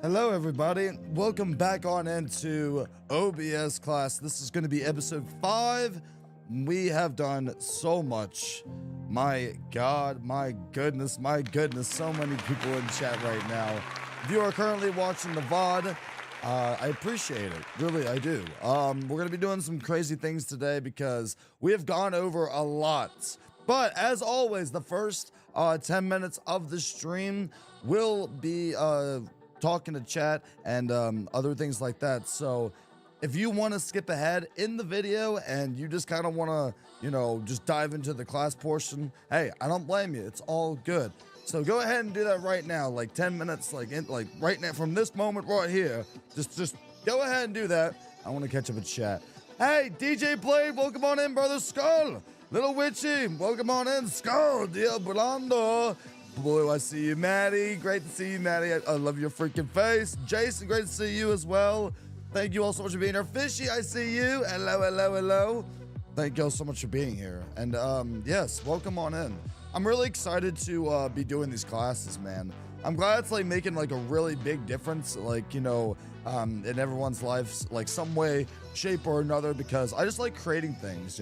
Hello, everybody. Welcome back on into OBS class. This is going to be episode 5. We have done so much. My God, my goodness, so many people in chat right now. If you are currently watching the VOD, I appreciate it. Really, I do. We're going to be doing some crazy things today because we have gone over a lot. But as always, the first 10 minutes of the stream will be talking to chat and other things like that. So if you want to skip ahead in the video and you just kind of want to, just dive into the class portion, hey, I don't blame you. It's all good. So go ahead and do that right now, like 10 minutes, like right now, from this moment right here. Just go ahead and do that. I want to catch up with chat. Hey, DJ Blade, welcome on in, brother. Skull, Little Witchy, welcome on in. Skull, Dia Brando. Boy, I see you, Maddie. Great to see you, Maddie. I love your freaking face. Jason, great to see you as well. Thank you all so much for being here. Fishy, I see you. Hello, hello, hello. Thank you all so much for being here. And yes, welcome on in. I'm really excited to be doing these classes, man. I'm glad it's like making like a really big difference, like, in everyone's lives, like some way, shape or another, because I just like creating things,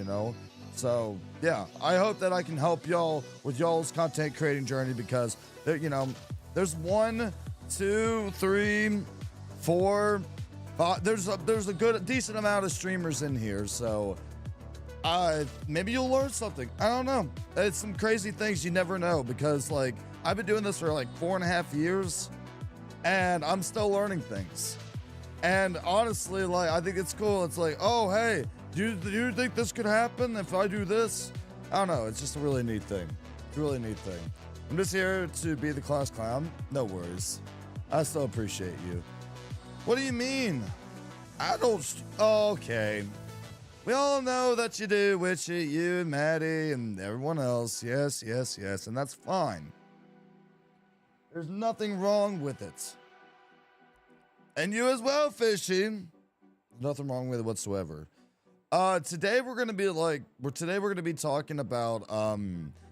So yeah, I hope that I can help y'all with y'all's content creating journey, because there's 1, 2, 3, 4, 5. There's a decent amount of streamers in here, so maybe you'll learn something. I don't know. It's some crazy things, you never know, because like I've been doing this for like 4.5 years, and I'm still learning things. And honestly, like I think it's cool. It's like, oh hey. Do you think this could happen if I do this? I don't know. It's just a really neat thing. It's a really neat thing. I'm just here to be the class clown. No worries. I still appreciate you. What do you mean? I don't. Okay. We all know that you do, Witchy, you and Maddie and everyone else. Yes, yes, yes. And that's fine. There's nothing wrong with it. And you as well, Fishy. Nothing wrong with it whatsoever. Today we're gonna be talking about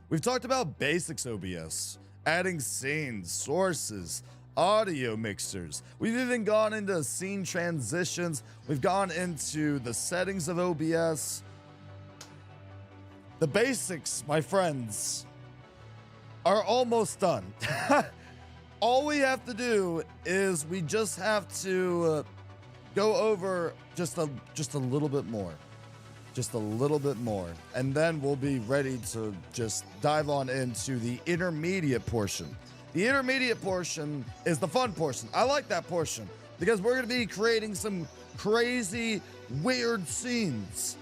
we've talked about basics OBS, adding scenes, sources, audio mixers. We've even gone into scene transitions. We've gone into the settings of OBS. The basics, my friends, are almost done. All we have to do is we just have to go over just a little bit more. Just a little bit more, and then we'll be ready to just dive on into the intermediate portion. The intermediate portion is the fun portion. I like that portion because we're going to be creating some crazy, weird scenes.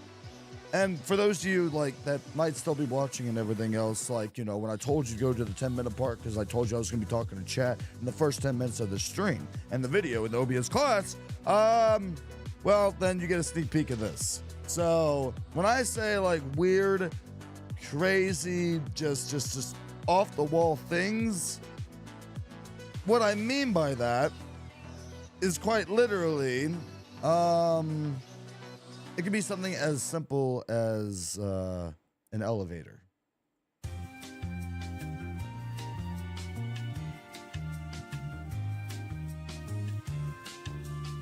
And for those of you like that might still be watching and everything else, like, when I told you to go to the 10-minute part because I told you I was going to be talking to chat in the first 10 minutes of the stream and the video in the OBS class, well, then you get a sneak peek of this. So when I say like weird, crazy, just off the wall things, what I mean by that is quite literally, it could be something as simple as an elevator.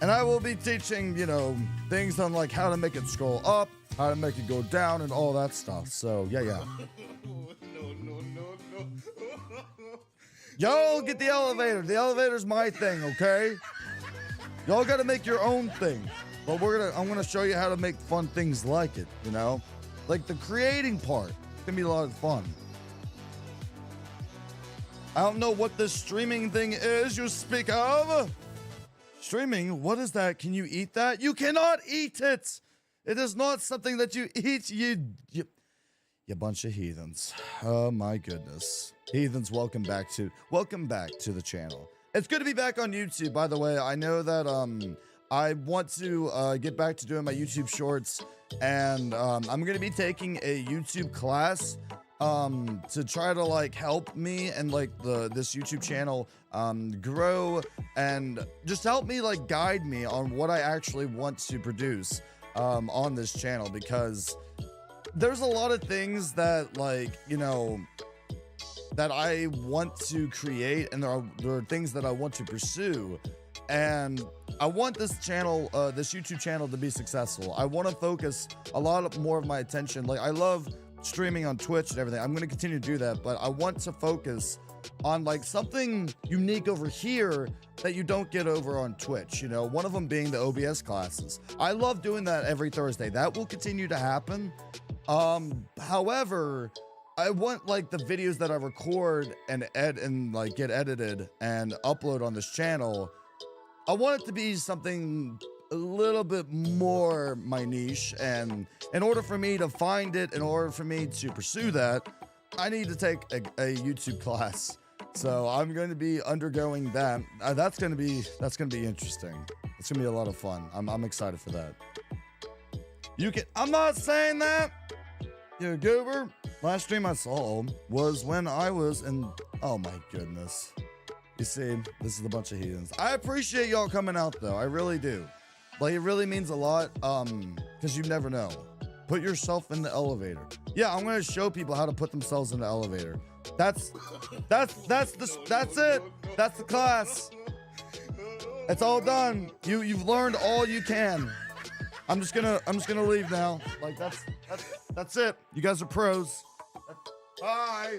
And I will be teaching, things on like how to make it scroll up, how to make it go down, and all that stuff. So yeah. No. Y'all get the elevator. The elevator's my thing, okay? Y'all got to make your own thing. But I'm gonna show you how to make fun things like it. Like the creating part. It's gonna be a lot of fun. I don't know what this streaming thing is you speak of. Streaming? What is that? Can you eat that? You cannot eat it. It is not something that you eat. You bunch of heathens. Oh my goodness. Heathens, welcome back to the channel. It's good to be back on YouTube, by the way. I know that I want to get back to doing my YouTube shorts, and I'm gonna be taking a YouTube class to try to like help me and like this YouTube channel grow, and just help me like guide me on what I actually want to produce on this channel, because there's a lot of things that like that I want to create, and there are things that I want to pursue. And I want this channel, this YouTube channel, to be successful. I want to focus a lot more of my attention. Like, I love streaming on Twitch and everything. I'm going to continue to do that, but I want to focus on like something unique over here that you don't get over on Twitch. You know, one of them being the OBS classes. I love doing that every Thursday. That will continue to happen. However, I want like the videos that I record and like get edited and upload on this channel, I want it to be something a little bit more my niche. And in order for me to find it, in order for me to pursue that, I need to take a YouTube class. So I'm going to be undergoing that. That's going to be interesting. It's going to be a lot of fun. I'm excited for that. I'm not saying that, you goober. Last stream I saw was when I was in, oh my goodness. You see, this is a bunch of heathens. I appreciate y'all coming out though. I really do. Like, it really means a lot, because you never know. Put yourself in the elevator. Yeah, I'm gonna show people how to put themselves in the elevator. That's it. That's the class. It's all done. You've learned all you can. I'm just gonna leave now. Like, that's it. You guys are pros. Bye.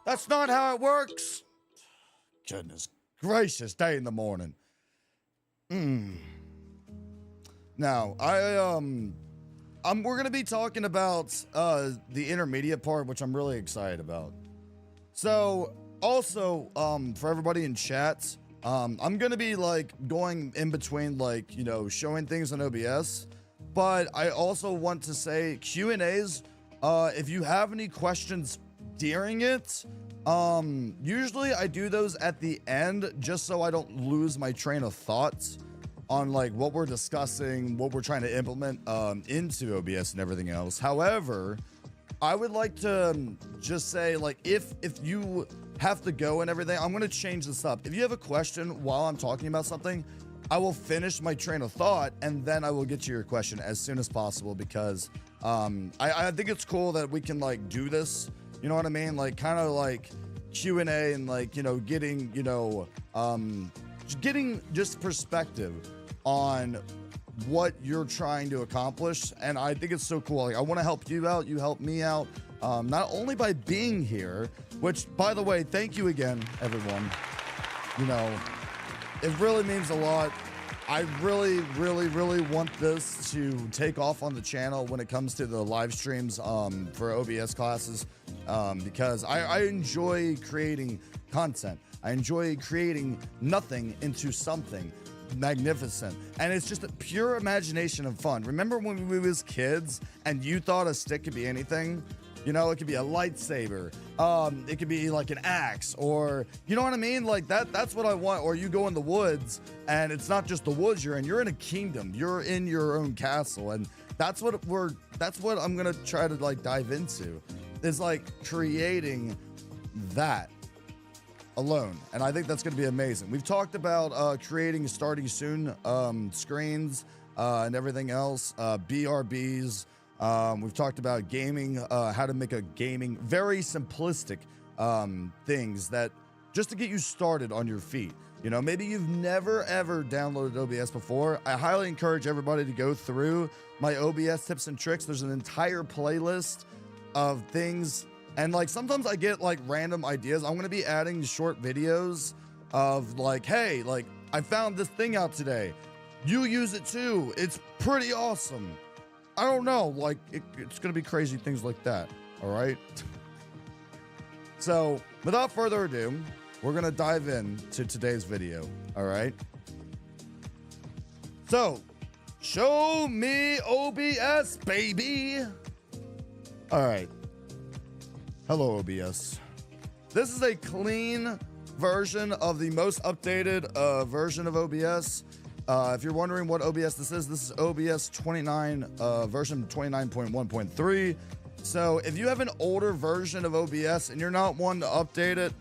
That's not how it works. Goodness gracious, day in the morning. Now, we're gonna be talking about the intermediate part, which I'm really excited about. So, also, for everybody in chat, I'm gonna be like going in between, like, you know, showing things on OBS, but I also want to say Q&As. If you have any questions during it, usually I do those at the end just so I don't lose my train of thought on like what we're discussing, what we're trying to implement into OBS and everything else. However, I would like to just say, like, if you have to go and everything, I'm going to change this up. If you have a question while I'm talking about something, I will finish my train of thought and then I will get to your question as soon as possible, because I think it's cool that we can like do this. You know what I mean? Like, kind of like Q&A and like, you know, getting, you know, getting just perspective on what you're trying to accomplish. And I think it's so cool. Like, I want to help you out. You help me out. Not only by being here, which, by the way, thank you again, everyone. You know, it really means a lot. I really, really, really want this to take off on the channel when it comes to the live streams for OBS classes, because I enjoy creating content. I enjoy creating nothing into something magnificent, and it's just a pure imagination and fun. Remember when we was kids and you thought a stick could be anything? You know, it could be a lightsaber. It could be like an axe, or, you know what I mean? Like that's what I want. Or you go in the woods and it's not just the woods you're in a kingdom. You're in your own castle. And that's what I'm going to try to like dive into, is like creating that alone. And I think that's going to be amazing. We've talked about creating starting soon screens and everything else, BRBs. We've talked about gaming, how to make a gaming, very simplistic things that just to get you started on your feet. You know, maybe you've never ever downloaded OBS before. I highly encourage everybody to go through my OBS tips and tricks. There's an entire playlist of things. And like, sometimes I get like random ideas. I'm going to be adding short videos of like, hey, like, I found this thing out today. You use it too. It's pretty awesome. I don't know, like, it's gonna be crazy things like that, all right? So, without further ado, we're gonna dive into today's video, all right? So, show me OBS, baby! All right. Hello, OBS. This is a clean version of the most updated version of OBS. If you're wondering what OBS this is OBS 29, version 29.1.3. So if you have an older version of OBS and you're not one to update it,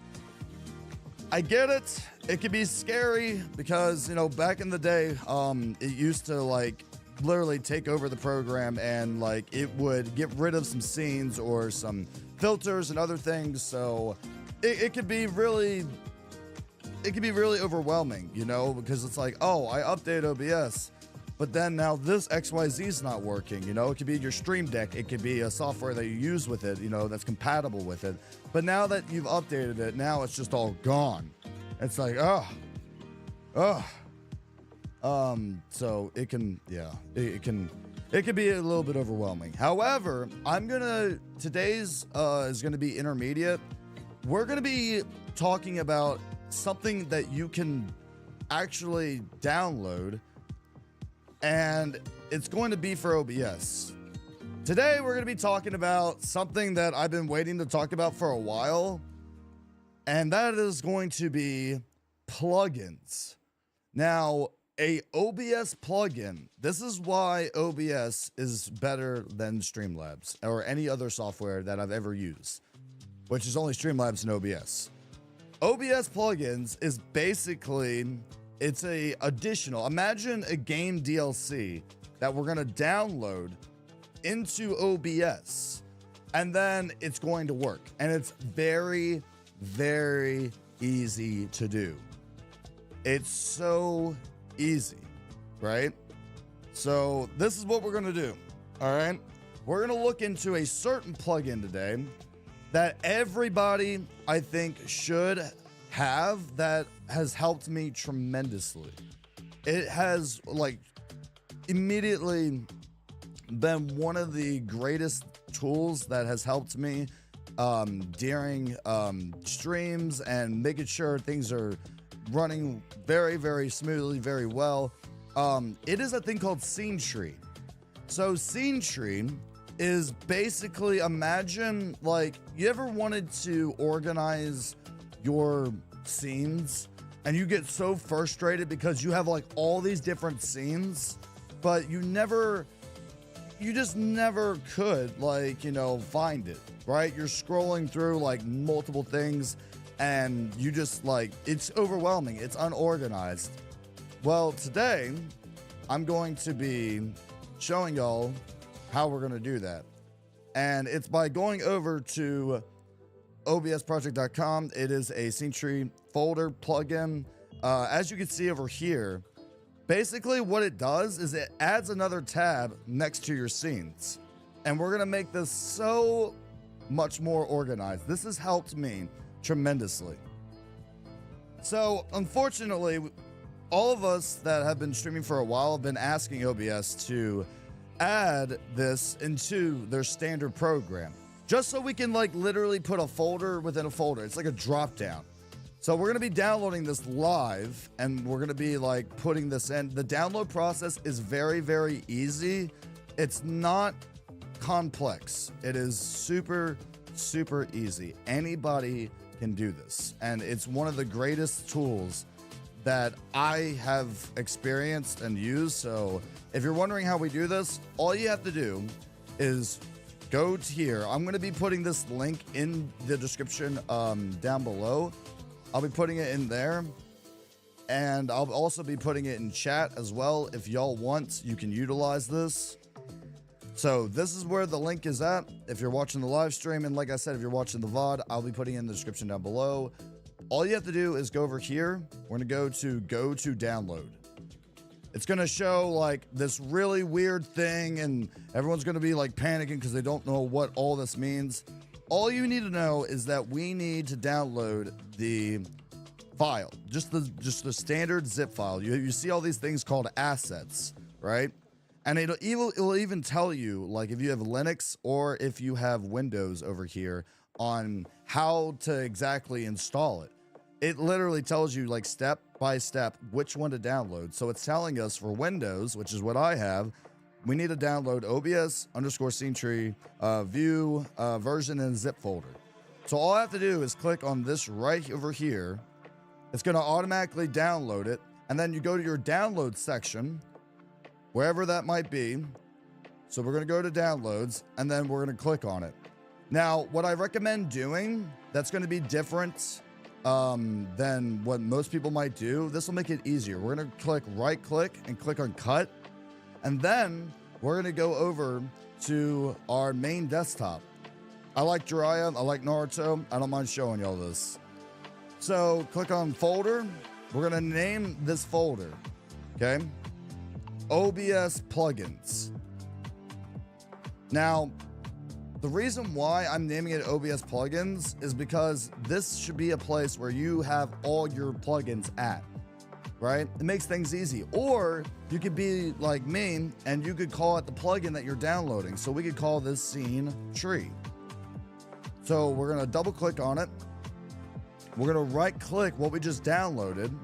I get it. It can be scary because, you know, back in the day, it used to like literally take over the program, and like it would get rid of some scenes or some filters and other things. So it could be really overwhelming, you know, because it's like, oh, I updated OBS, but then now this XYZ is not working. You know, it could be your Stream Deck, it could be a software that you use with it, you know, that's compatible with it. But now that you've updated it, now it's just all gone. It's like, so it can, yeah, it can be a little bit overwhelming. However, today's is gonna be intermediate. We're gonna be talking about something that you can actually download, and it's going to be for OBS. Today, we're going to be talking about something that I've been waiting to talk about for a while, and that is going to be plugins. Now, a OBS plugin, this is why OBS is better than Streamlabs or any other software that I've ever used, which is only Streamlabs and OBS. OBS plugins is basically, it's a additional, imagine a game DLC that we're gonna download into OBS, and then it's going to work. And it's very, very easy to do. It's so easy, right? So this is what we're gonna do, all right? We're gonna look into a certain plugin today that everybody, I think, should have, that has helped me tremendously. It has, like, immediately been one of the greatest tools that has helped me during streams and making sure things are running very, very smoothly, very well. It is a thing called Scene Tree. So Scene Tree is basically, imagine, like, you ever wanted to organize your scenes and you get so frustrated because you have like all these different scenes, but you just never could, like, you know, find it, right? You're scrolling through like multiple things and you just, like, it's overwhelming, it's unorganized. Well, today I'm going to be showing y'all how we're going to do that, and it's by going over to obsproject.com. It is a Scene Tree folder plugin. As you can see over here, basically what it does is it adds another tab next to your scenes, and we're gonna make this so much more organized. This has helped me tremendously. So unfortunately, all of us that have been streaming for a while have been asking OBS to add this into their standard program, just so we can, like, literally put a folder within a folder. It's like a drop down. So we're gonna be downloading this live, and we're gonna be like putting this in. The download process is very, very easy. It's not complex. It is super, super easy. Anybody can do this, and it's one of the greatest tools that I have experienced and used. So if you're wondering how we do this, all you have to do is go to here. I'm going to be putting this link in the description down below. I'll be putting it in there, and I'll also be putting it in chat as well. If y'all want, you can utilize this. So this is where the link is at if you're watching the live stream, and like I said, if you're watching the VOD, I'll be putting it in the description down below. All you have to do is go over here. We're going to go to download. It's going to show like this really weird thing, and everyone's going to be like panicking because they don't know what all this means. All you need to know is that we need to download the file, just the standard zip file. You see all these things called assets, right? And it'll even tell you, like, if you have Linux or if you have Windows over here, on how to exactly install it. It literally tells you, like, step by step which one to download. So it's telling us for Windows, which is what I have, we need to download OBS_Scene Tree, view, version, and zip folder. So all I have to do is click on this right over here. It's going to automatically download it. And then you go to your download section, wherever that might be. So we're going to go to downloads, and then we're going to click on it. Now, what I recommend doing that's going to be different than what most people might do, this will make it easier. We're going to right click and click on cut. And then we're gonna go over to our main desktop. I like Jiraiya, I like Naruto, I don't mind showing y'all this. So click on folder. We're gonna name this folder, okay? OBS plugins. Now, the reason why I'm naming it OBS plugins is because this should be a place where you have all your plugins at, right? It makes things easy. Or you could be like me and you could call it the plugin that you're downloading. So we could call this scene tree. So we're gonna double click on it. We're gonna right click what we just downloaded.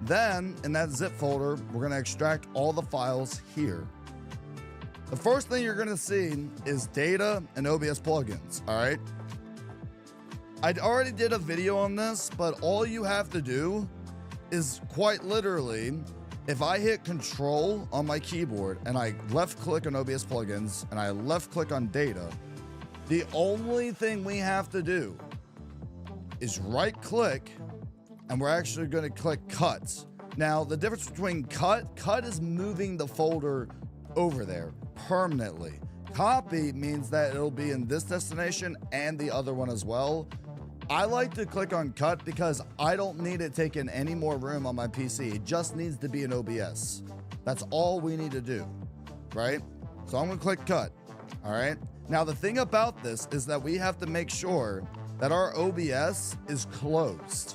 Then in that zip folder, we're gonna extract all the files here. The first thing you're gonna see is data and OBS plugins, all right? I already did a video on this, but all you have to do is quite literally, if I hit Control on my keyboard and I left click on OBS plugins and I left click on data, the only thing we have to do is right click and we're actually gonna click cut. Now, the difference between cut is moving the folder over there permanently. Copy means that it'll be in this destination and the other one as well. I like to click on cut because I don't need it taking any more room on my PC. It just needs to be in OBS. That's all we need to do, right? So I'm gonna click cut, all right? Now, the thing about this is that we have to make sure that our OBS is closed.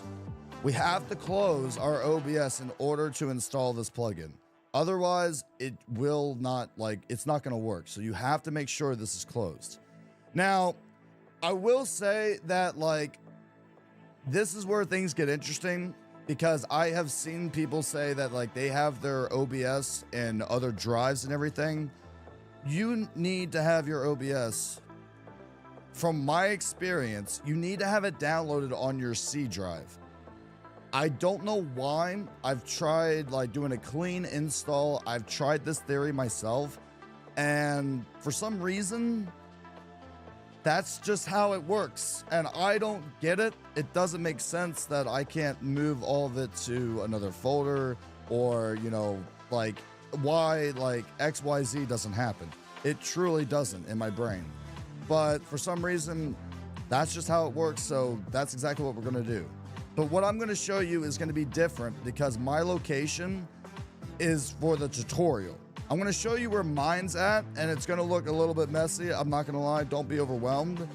We have to close our OBS in order to install this plugin. Otherwise, it will not, it's not gonna work. So you have to make sure this is closed. Now, I will say that this is where things get interesting because I have seen people say that they have their OBS in other drives and everything. You need to have your OBS, from my experience, you need to have it downloaded on your C drive. I don't know why. I've tried doing a clean install. I've tried this theory myself, and for some reason, that's just how it works. And I don't get it. It doesn't make sense that I can't move all of it to another folder or, why XYZ doesn't happen. It truly doesn't in my brain. But for some reason, that's just how it works. So that's exactly what we're gonna do. But what I'm gonna show you is gonna be different because my location is for the tutorial. I'm gonna show you where mine's at, and it's gonna look a little bit messy. I'm not gonna lie, don't be overwhelmed,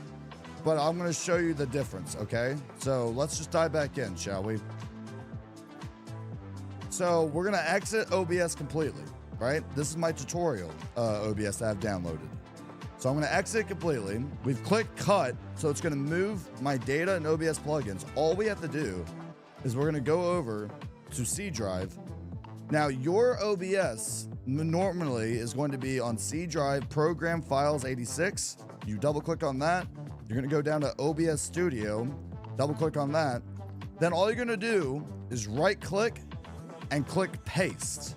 but I'm gonna show you the difference, okay? So let's just dive back in, shall we? So we're gonna exit OBS completely, right? This is my tutorial OBS that I've downloaded. So I'm gonna exit completely. We've clicked cut, so it's gonna move my data and OBS plugins. All we have to do is we're gonna go over to C drive. Now your OBS normally is going to be on C drive, program files 86. You double click on that. You're gonna go down to OBS Studio, double click on that. Then all you're gonna do is right click and click paste.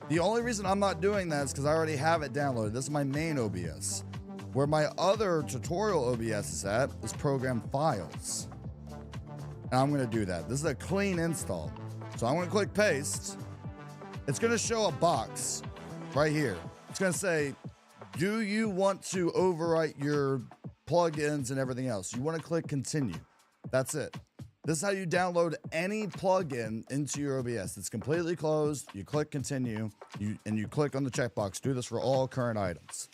The only reason I'm not doing that is because I already have it downloaded. This is my main OBS. Where my other tutorial OBS is at is program files. And I'm gonna do that. This is a clean install. So I'm gonna click paste. It's gonna show a box right here. It's gonna say, do you want to overwrite your plugins and everything else? You wanna click continue. That's it. This is how you download any plugin into your OBS. It's completely closed. You click continue, and you click on the checkbox. Do this for all current items.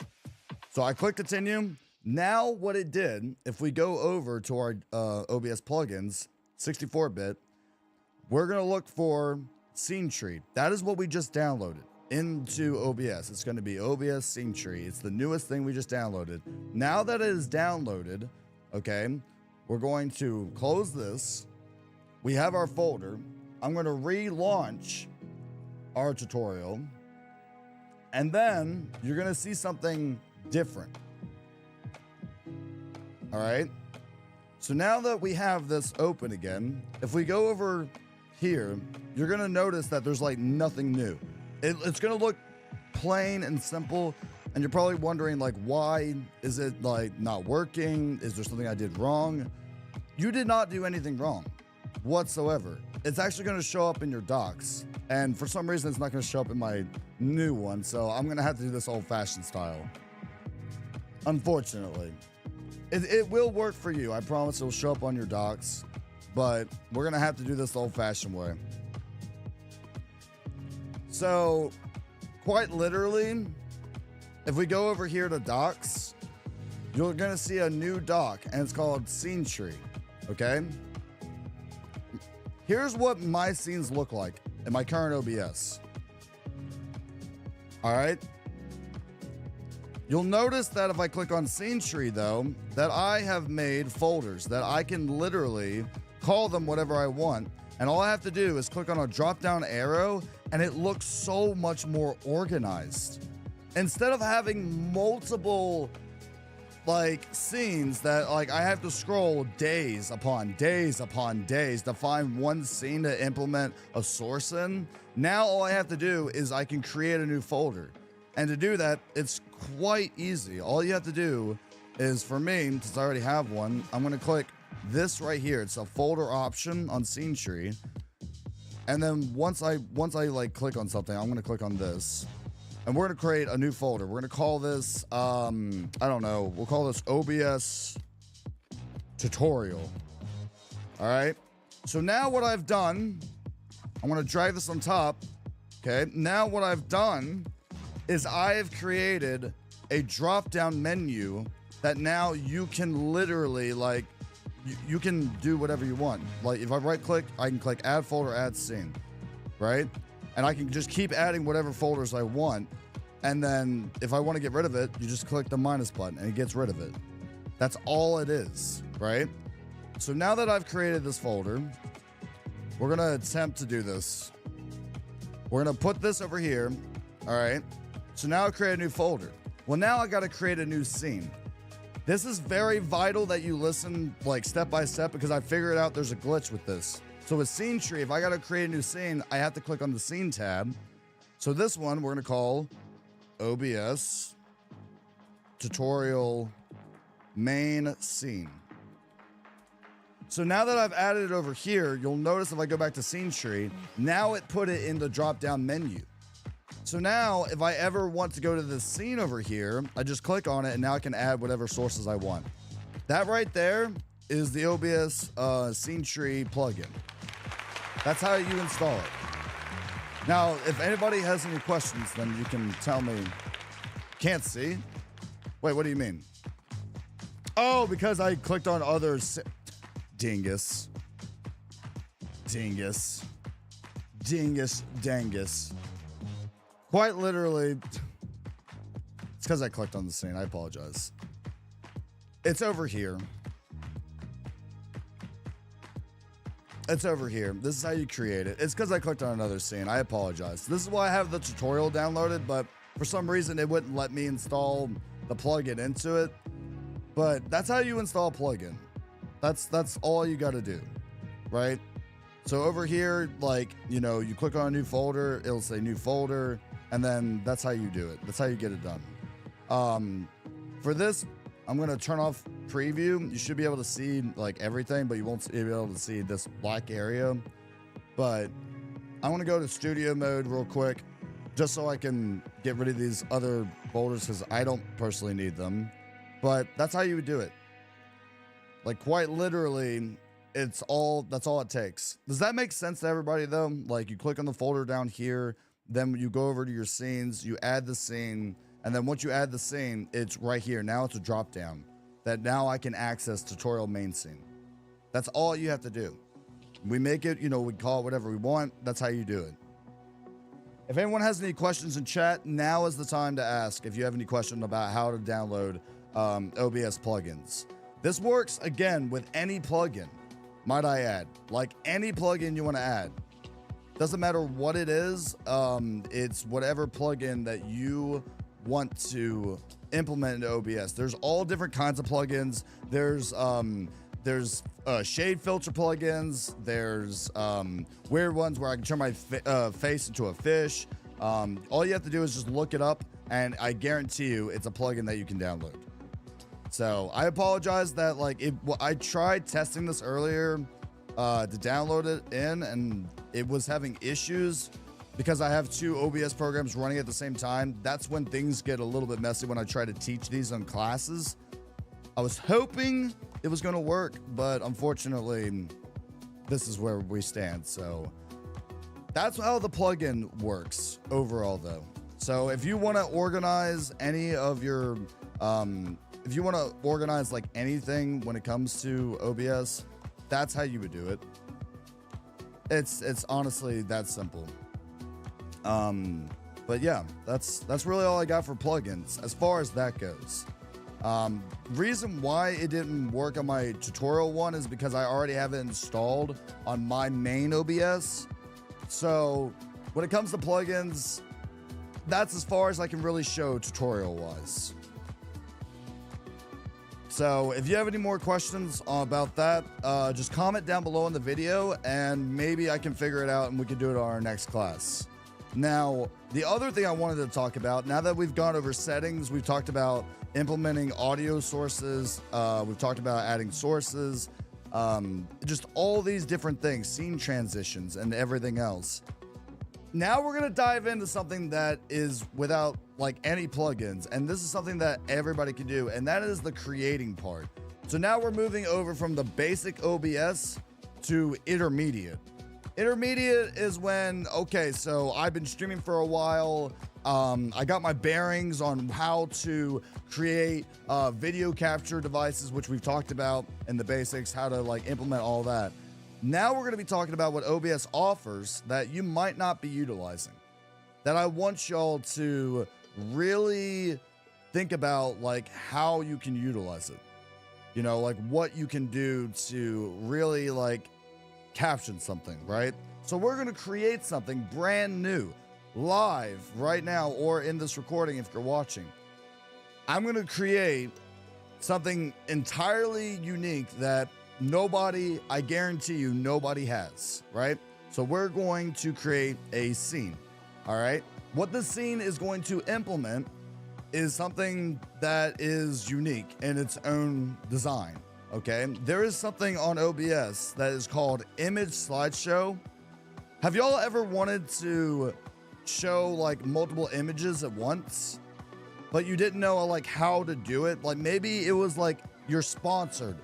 So I click continue. Now what it did, if we go over to our OBS plugins, 64-bit, we're gonna look for Scene Tree. That is what we just downloaded into OBS. It's gonna be OBS Scene Tree. It's the newest thing we just downloaded. Now that it is downloaded, okay, we're going to close this. We have our folder. I'm gonna relaunch our tutorial. And then you're gonna see something different. All right. So now that we have this open again, if we go over here, you're gonna notice that there's nothing new. It's gonna look plain and simple, and you're probably wondering why is it not working? Is there something I did wrong? You did not do anything wrong whatsoever. It's actually gonna show up in your docs, and for some reason it's not gonna show up in my new one, so I'm gonna have to do this old-fashioned style. Unfortunately. It will work for you. I promise it'll show up on your docs, but we're gonna have to do this the old-fashioned way. So, quite literally, if we go over here to docs, you're gonna see a new doc, and it's called Scene Tree, okay? Here's what my scenes look like in my current OBS. All right. You'll notice that if I click on Scene Tree, though, that I have made folders that I can literally call them whatever I want. And all I have to do is click on a drop-down arrow, and it looks so much more organized. Instead of having multiple like scenes that like I have to scroll days upon days upon days to find one scene to implement a source in, now all I have to do is I can create a new folder. And to do that, it's quite easy. All you have to do is, for me, since I already have one, I'm gonna click this right here. It's a folder option on Scene Tree. And then once I like click on something, I'm gonna click on this. And we're gonna create a new folder. We're gonna call this, I don't know, we'll call this OBS tutorial. All right. So now what I've done, I'm gonna drag this on top. Okay. Now what I've done is I have created a drop-down menu that now you can literally like, you can do whatever you want. Like if I right click, I can click add folder, add scene, right? And I can just keep adding whatever folders I want. And then if I want to get rid of it, you just click the minus button and it gets rid of it. That's all it is, right? So now that I've created this folder, we're going to attempt to do this. We're going to put this over here. All right. So now I create a new folder. Well, now I got to create a new scene. This is very vital that you listen like step by step because I figured out there's a glitch with this. So with Scene Tree, if I got to create a new scene, I have to click on the scene tab. So this one we're going to call OBS tutorial main scene. So now that I've added it over here, you'll notice if I go back to Scene Tree, now it put it in the drop-down menu. So now if I ever want to go to the scene over here, I just click on it and now I can add whatever sources I want. That right there is the OBS Scene Tree plugin. That's how you install it. Now, if anybody has any questions, then you can tell me. Can't see? Wait, what do you mean? Oh, because I clicked on others. Dingus. Dingus. Dingus. Dangus. Quite literally. It's because I clicked on the scene. I apologize. It's over here. It's over here. This is how you create it. It's because I clicked on another scene. I apologize. This is why I have the tutorial downloaded, but for some reason it wouldn't let me install the plugin into it. But that's how you install a plugin. That's all you got to do, right? So over here, like, you know, you click on a new folder, it'll say new folder, and then that's how you do it. That's how you get it done. For this, I'm going to turn off preview. You should be able to see like everything, but you won't be able to see this black area. But I want to go to studio mode real quick, just so I can get rid of these other folders because I don't personally need them. But that's how you would do it. Like quite literally, that's all it takes. Does that make sense to everybody though? Like you click on the folder down here, then you go over to your scenes, you add the scene, and then once you add the scene, it's right here. Now it's a drop down that now I can access tutorial main scene. That's all you have to do. We make it, you know, we call it whatever we want. That's how you do it. If anyone has any questions in chat, now is the time to ask if you have any question about how to download OBS plugins. This works, again, with any plugin, might I add. Like any plugin you want to add. Doesn't matter what it is. It's whatever plugin that you want to implement into OBS. There's all different kinds of plugins. There's shade filter plugins. There's weird ones where I can turn my face into a fish. All you have to do is just look it up, and I guarantee you it's a plugin that you can download. So I apologize that I tried testing this earlier to download it in, and it was having issues because I have two OBS programs running at the same time, that's when things get a little bit messy when I try to teach these on classes. I was hoping it was going to work, but unfortunately, this is where we stand. So that's how the plugin works overall, though. So if you want to organize any of your, if you want to organize like anything when it comes to OBS, that's how you would do it. It's honestly that simple. But yeah, that's really all I got for plugins as far as that goes. Reason why it didn't work on my tutorial one is because I already have it installed on my main OBS. So when it comes to plugins, that's as far as I can really show tutorial wise. So if you have any more questions about that, just comment down below in the video and maybe I can figure it out and we can do it on our next class. Now, the other thing I wanted to talk about, now that we've gone over settings, we've talked about implementing audio sources, we've talked about adding sources, just all these different things, scene transitions and everything else. Now we're going to dive into something that is without like any plugins, and this is something that everybody can do, and that is the creating part. So now we're moving over from the basic OBS to intermediate. Intermediate is when, okay, so I've been streaming for a while. I got my bearings on how to create video capture devices, which we've talked about in the basics, how to like implement all that. Now we're going to be talking about what OBS offers that you might not be utilizing, that I want y'all to really think about, like how you can utilize it, you know, like what you can do to really like caption something, right? So we're going to create something brand new live right now, or in this recording if you're watching. I'm going to create something entirely unique that nobody, I guarantee you, nobody has, right? So we're going to create a scene, all right? What the scene is going to implement is something that is unique in its own design, okay? There is something on OBS that is called image slideshow. Have y'all ever wanted to show like multiple images at once, but you didn't know like how to do it? Like maybe it was like you're sponsored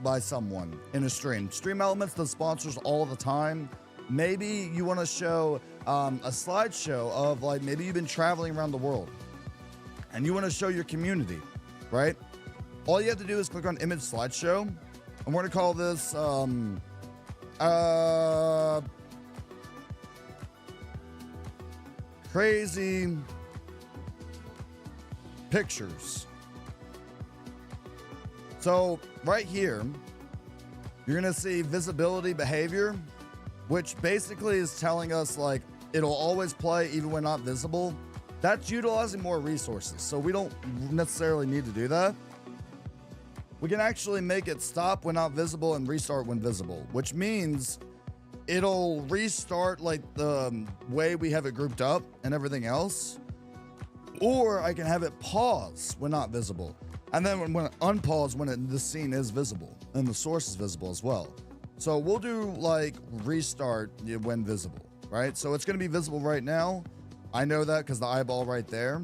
by someone in a stream. Stream Elements does sponsors all the time. Maybe you want to show a slideshow of like, maybe you've been traveling around the world and you want to show your community, right? All you have to do is click on image slideshow, and we're going to call this crazy pictures. So right here, you're going to see visibility behavior, which basically is telling us like it'll always play even when not visible. That's utilizing more resources. So we don't necessarily need to do that. We can actually make it stop when not visible and restart when visible, which means it'll restart like the way we have it grouped up and everything else. Or I can have it pause when not visible. And then when unpause when the scene is visible and the source is visible as well. So we'll do like restart when visible, right? So it's going to be visible right now. I know that because the eyeball right there.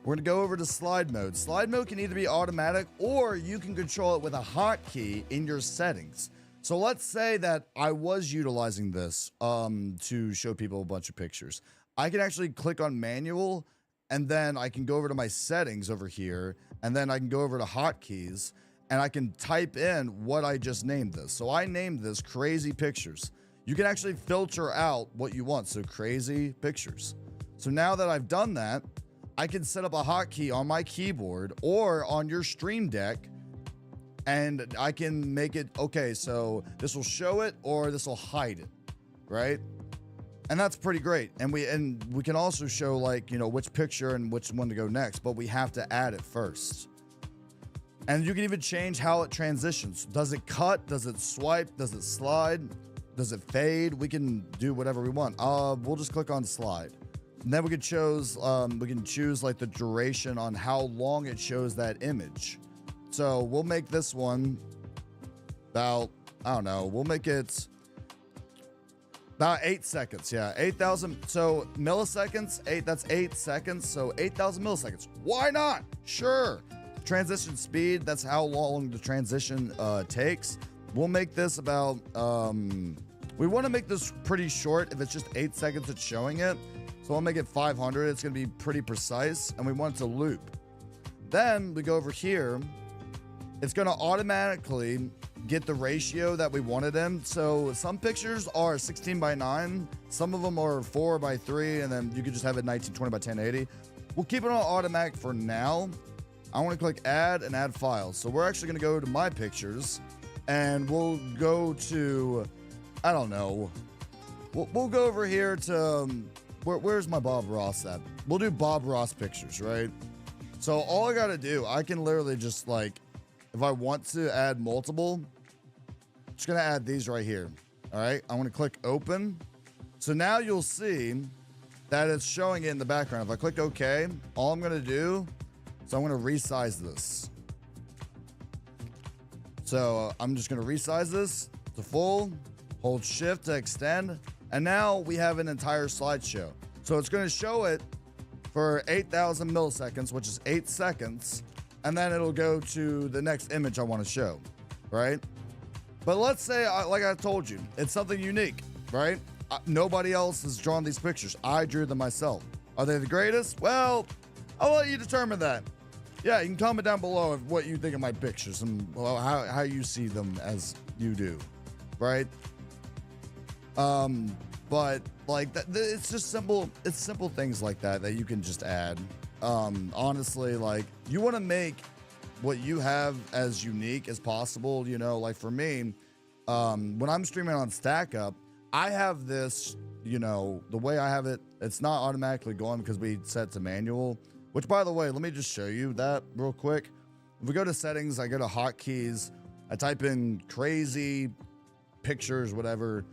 We're going to go over to slide mode. Slide mode can either be automatic or you can control it with a hotkey in your settings. So let's say that I was utilizing this to show people a bunch of pictures. I can actually click on manual, and then I can go over to my settings over here, and then I can go over to hotkeys, and I can type in what I just named this. So I named this crazy pictures. You can actually filter out what you want. So crazy pictures. So now that I've done that, I can set up a hotkey on my keyboard or on your stream deck, and I can make it, okay, so this will show it or this will hide it, right? And that's pretty great. And we can also show like, you know, which picture and which one to go next, but we have to add it first. And you can even change how it transitions. Does it cut? Does it swipe? Does it slide? Does it fade? We can do whatever we want. We'll just click on slide. And then we can choose like the duration on how long it shows that image. So we'll make this one about, I don't know, we'll make it About 8 seconds, yeah. 8,000, so milliseconds, that's 8 seconds, so 8,000 milliseconds. Why not? Sure. Transition speed, that's how long the transition takes. We'll make this about, we want to make this pretty short. If it's just 8 seconds it's showing it. So I'll make it 500. It's going to be pretty precise, and we want it to loop. Then we go over here. It's going to automatically get the ratio that we wanted in. So some pictures are 16:9, some of them are 4:3, and then you could just have it 1920 by 1080. We'll keep it on automatic for now. I want to click add and add files. So we're actually going to go to my pictures, and we'll go to, I don't know, we'll go over here to where's my Bob Ross at? We'll do Bob Ross pictures, right? So all I got to do, I can literally just like, if I want to add multiple, just gonna add these right here. All right, I'm gonna click open. So now you'll see that it's showing it in the background. If I click OK, all I'm gonna do is I'm gonna resize this. So I'm just gonna resize this to full, hold shift to extend, and now we have an entire slideshow. So it's gonna show it for 8,000 milliseconds, which is 8 seconds, and then it'll go to the next image I want to show, right? But let's say, like I told you, it's something unique, right? Nobody else has drawn these pictures. I drew them myself. Are they the greatest? Well, I'll let you determine that. Yeah, you can comment down below of what you think of my pictures and how you see them as you do, right? But like that, it's just simple. It's simple things like that you can just add. Honestly, like you want to make what you have as unique as possible. You know, like for me, when I'm streaming on Stack Up, I have this, you know, the way I have it, it's not automatically going because we set to manual, which by the way, let me just show you that real quick. If we go to settings, I go to hotkeys, I type in crazy pictures, whatever.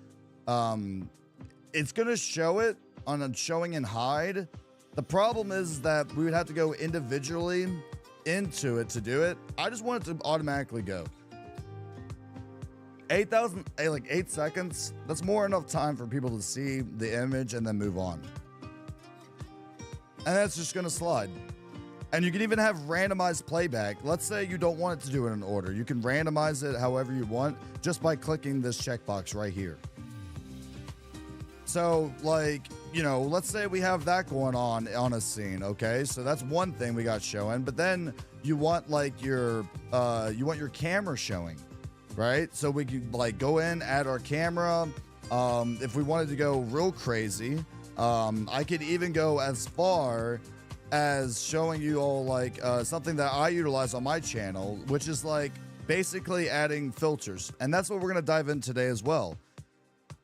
It's going to show it on a showing and hide. The problem is that we would have to go individually into it to do it. I just want it to automatically go. 8,000, like 8 seconds. That's more enough time for people to see the image and then move on. And that's just going to slide. And you can even have randomized playback. Let's say you don't want it to do it in order. You can randomize it however you want just by clicking this checkbox right here. So like, you know, let's say we have that going on a scene. Okay. So that's one thing we got showing, but then you want like your camera showing, right? So we could like go in, add our camera. If we wanted to go real crazy, I could even go as far as showing you all like something that I utilize on my channel, which is like basically adding filters. And that's what we're going to dive in today as well,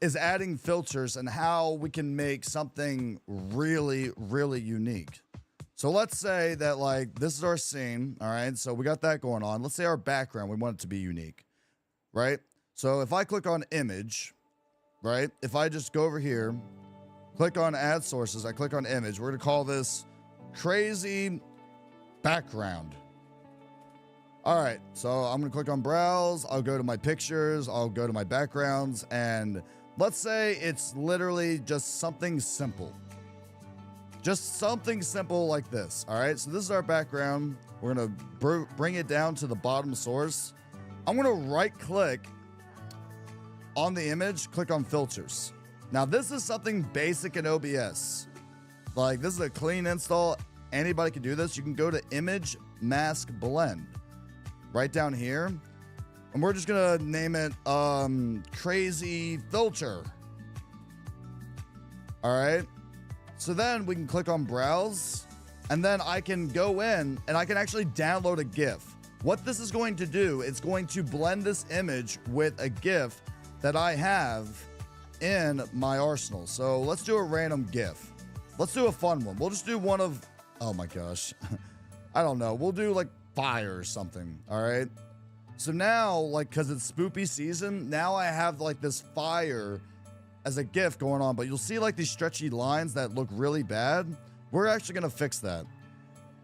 is adding filters and how we can make something really, really unique. So let's say that like this is our scene. All right. So we got that going on. Let's say our background, we want it to be unique, right? So if I click on image, right? If I just go over here, click on add sources, I click on image, we're going to call this crazy background. All right, so I'm gonna click on browse. I'll go to my pictures. I'll go to my backgrounds, and let's say it's literally just something simple. Just something simple like this. All right, so this is our background. We're gonna bring it down to the bottom source. I'm gonna right click on the image, click on filters. Now this is something basic in OBS. Like this is a clean install. Anybody can do this. You can go to image mask blend right down here. And we're just gonna name it crazy filter. All right. So then we can click on browse, and then I can go in and I can actually download a GIF. What this is going to do, it's going to blend this image with a GIF that I have in my arsenal. So let's do a random GIF. Let's do a fun one. We'll just do one of, oh my gosh. I don't know. We'll do like fire or something. All right. So now, like, cause it's spoopy season, now I have like this fire as a GIF going on, but you'll see like these stretchy lines that look really bad. We're actually going to fix that.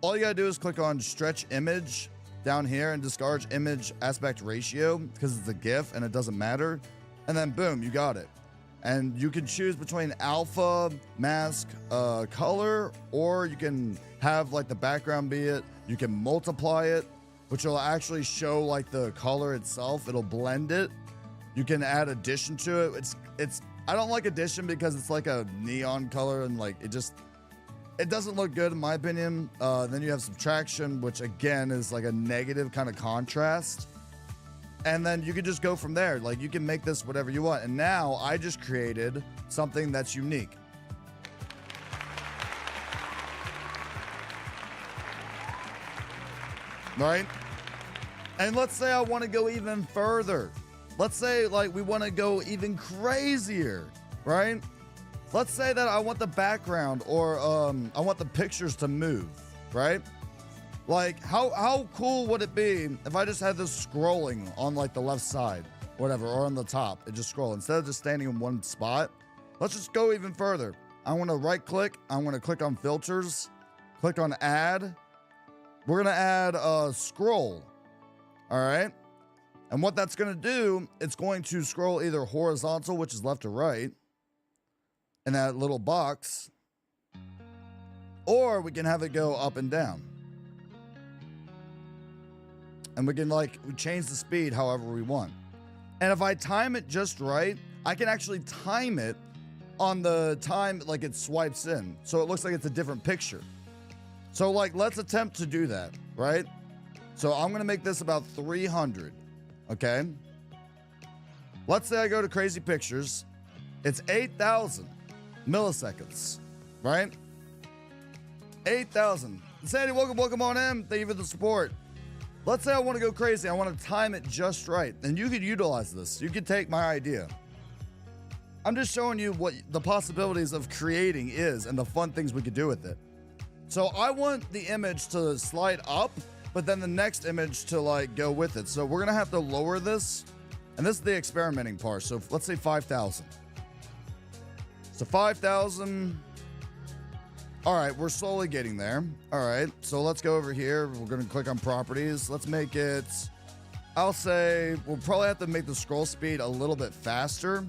All you gotta do is click on stretch image down here and discard image aspect ratio because it's a GIF and it doesn't matter. And then boom, you got it. And you can choose between alpha, mask, color, or you can have like the background be it. You can multiply it, which will actually show like the color itself. It'll blend it. You can add addition to it. I don't like addition because it's like a neon color and like it doesn't look good in my opinion. Then you have subtraction, which again is like a negative kind of contrast. And then you can just go from there. Like you can make this whatever you want. And now I just created something that's unique. Right? And let's say I want to go even further. Let's say like we want to go even crazier, right? Let's say that I want the background or I want the pictures to move, right? Like how cool would it be if I just had this scrolling on like the left side, whatever, or on the top, it just scroll instead of just standing in one spot. Let's just go even further. I want to right click. I want to click on filters, click on add. We're going to add a scroll. All right. And what that's going to do, it's going to scroll either horizontal, which is left or right, in that little box, or we can have it go up and down. And we can like change the speed however we want. And if I time it just right, I can actually time it on the time like it swipes in. So it looks like it's a different picture. So like, let's attempt to do that, right? So I'm going to make this about 300. Okay. Let's say I go to crazy pictures. It's 8,000 milliseconds, right? 8,000. Sandy, welcome on in. Thank you for the support. Let's say I want to go crazy. I want to time it just right. And you could utilize this. You could take my idea. I'm just showing you what the possibilities of creating is and the fun things we could do with it. So I want the image to slide up, but then the next image to like go with it. So we're going to have to lower this. And this is the experimenting part. So let's say 5,000. So 5,000. All right, we're slowly getting there. All right, so let's go over here. We're going to click on properties. Let's make it, I'll say, we'll probably have to make the scroll speed a little bit faster.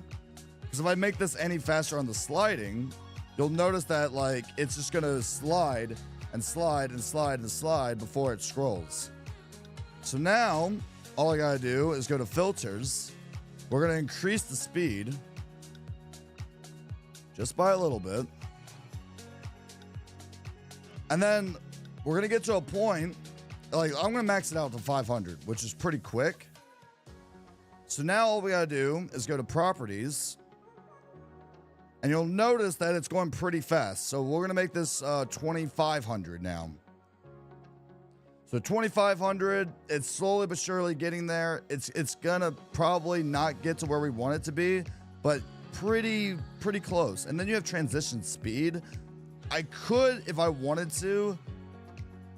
Because if I make this any faster on the sliding, you'll notice that like it's just going to slide and slide and slide and slide before it scrolls. So now, all I got to do is go to filters. We're going to increase the speed just by a little bit. And then we're going to get to a point, like I'm going to max it out to 500, which is pretty quick. So now all we got to do is go to properties. And you'll notice that it's going pretty fast. So we're going to make this 2,500 now. So 2,500, it's slowly but surely getting there. It's going to probably not get to where we want it to be, but pretty close. And then you have transition speed. I could, if I wanted to,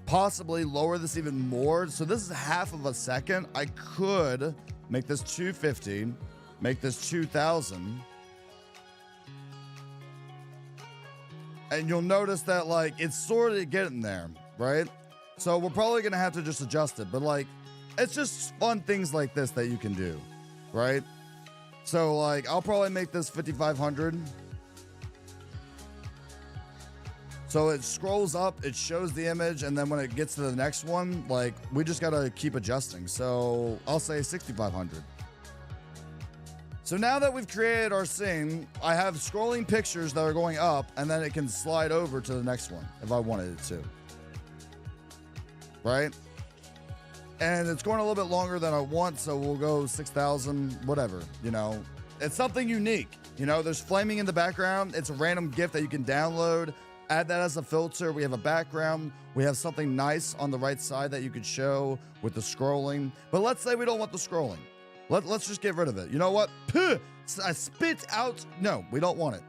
possibly lower this even more. So this is half of a second. I could make this 250, make this 2,000. And you'll notice that like it's sort of getting there, right? So we're probably going to have to just adjust it. But like, it's just fun things like this that you can do, right? So like, I'll probably make this 5,500. So it scrolls up, it shows the image, and then when it gets to the next one, like we just gotta keep adjusting. So I'll say 6,500. So now that we've created our scene, I have scrolling pictures that are going up, and then it can slide over to the next one if I wanted it to. Right? And it's going a little bit longer than I want, so we'll go 6,000, whatever, you know. It's something unique. You know, there's flaming in the background. It's a random GIF that you can download. Add that as a filter. We have a background. We have something nice on the right side that you could show with the scrolling. But let's say we don't want the scrolling. Let's just get rid of it. You know what? Puh! I spit out. No, we don't want it.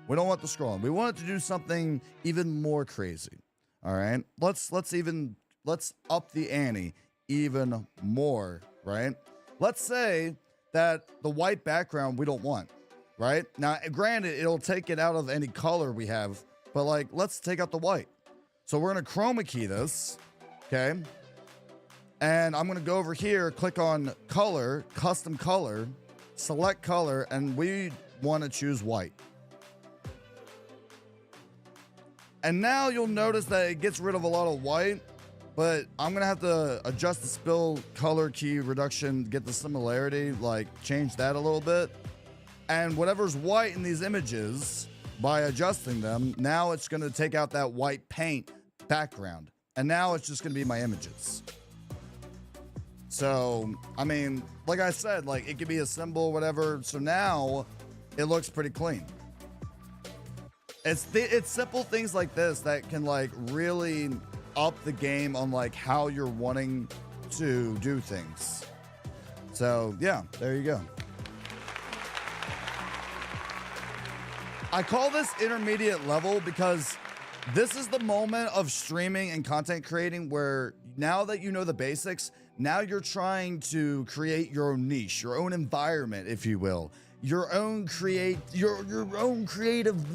We don't want the scrolling. We want it to do something even more crazy. All right. Let's up the ante even more. Right. Let's say that the white background we don't want. Right now, granted, it'll take it out of any color we have. But like, let's take out the white. So we're going to chroma key this. Okay. And I'm going to go over here, click on color, custom color, select color. And we want to choose white. And now you'll notice that it gets rid of a lot of white, but I'm gonna have to adjust the spill color key reduction, get the similarity, like change that a little bit. And whatever's white in these images, by adjusting them, now it's gonna take out that white paint background. And now it's just gonna be my images. So, I mean, like I said, like it could be a symbol, whatever. So now it looks pretty clean. It's simple things like this that can like really up the game on like how you're wanting to do things. So yeah, there you go. I call this intermediate level because this is the moment of streaming and content creating where now that you know the basics, now you're trying to create your own niche, your own environment, if you will. Your own creative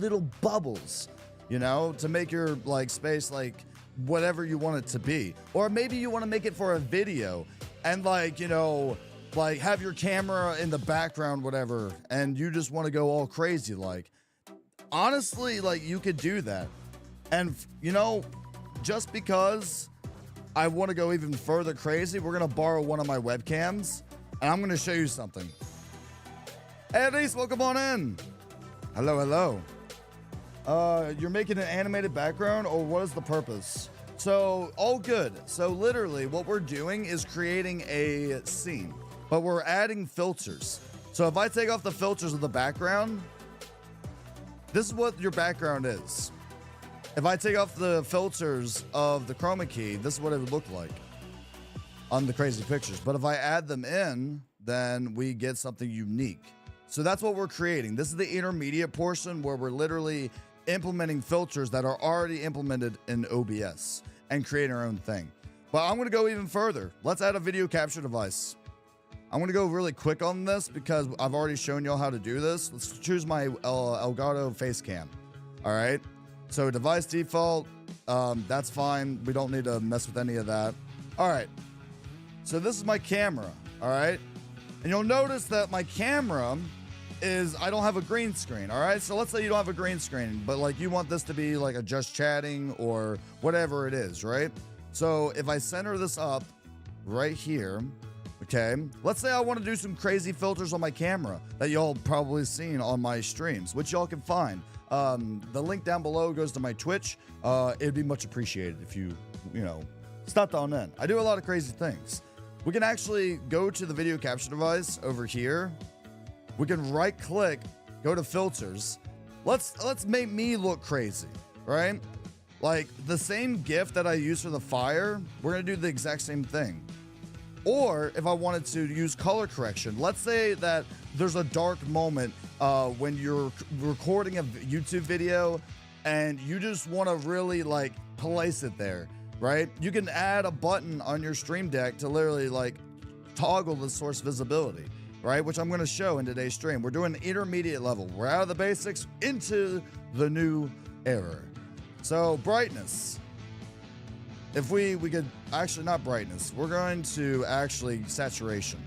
little bubbles, you know, to make your like space like whatever you want it to be. Or maybe you want to make it for a video and like, you know, like have your camera in the background, whatever, and you just want to go all crazy. Like, honestly, like you could do that. And you know, just because I want to go even further crazy, we're going to borrow one of my webcams and I'm going to show you something. Hey, Elise, welcome on in. Hello, hello. You're making an animated background, or what is the purpose? So, all good. So, literally, what we're doing is creating a scene, but we're adding filters. So, if I take off the filters of the background, this is what your background is. If I take off the filters of the chroma key, this is what it would look like on the crazy pictures. But if I add them in, then we get something unique. So that's what we're creating. This is the intermediate portion where we're literally implementing filters that are already implemented in OBS and creating our own thing. But I'm going to go even further. Let's add a video capture device. I'm going to go really quick on this because I've already shown y'all how to do this. Let's choose my Elgato face cam. All right. So device default, that's fine. We don't need to mess with any of that. All right. So this is my camera. All right. And you'll notice that my camera is, I don't have a green screen, all right? So let's say you don't have a green screen, but like you want this to be like a just chatting or whatever it is, right? So if I center this up right here, okay? Let's say I want to do some crazy filters on my camera that y'all probably seen on my streams, which y'all can find. The link down below goes to my Twitch. It'd be much appreciated if you know, stopped on in. I do a lot of crazy things. We can actually go to the video capture device over here. We can right click, go to filters. Let's make me look crazy, right? Like the same GIF that I use for the fire, we're gonna do the exact same thing. Or if I wanted to use color correction, let's say that there's a dark moment when you're recording a YouTube video and you just wanna really like place it there. Right? You can add a button on your stream deck to literally like toggle the source visibility, right? Which I'm going to show in today's stream. We're doing intermediate level. We're out of the basics into the new era. So brightness. If we could actually, not brightness, we're going to actually saturation.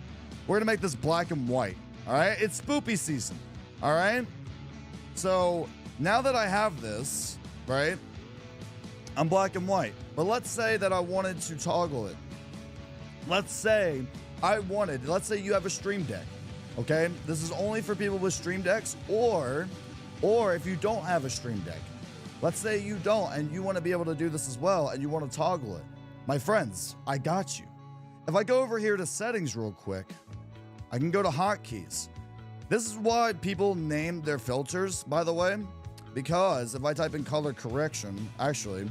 We're going to make this black and white. All right. It's spoopy season. All right. So now that I have this, right? I'm black and white, but let's say that I wanted to toggle it. Let's say you have a stream deck, okay? This is only for people with stream decks or if you don't have a stream deck. Let's say you don't and you want to be able to do this as well and you want to toggle it. My friends, I got you. If I go over here to settings real quick, I can go to hotkeys. This is why people name their filters, by the way, because if I type in color correction, actually,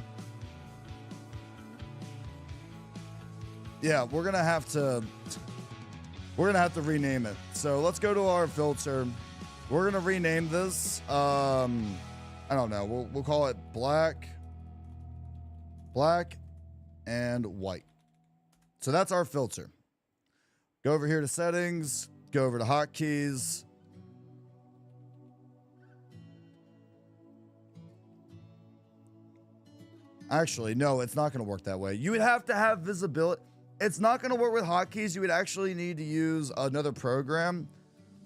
yeah, we're gonna have to rename it. So let's go to our filter. We're gonna rename this. I don't know. We'll call it black and white. So that's our filter. Go over here to settings. Go over to hotkeys. Actually, no, it's not going to work that way. You would have to have visibility. It's not going to work with hotkeys. You would actually need to use another program.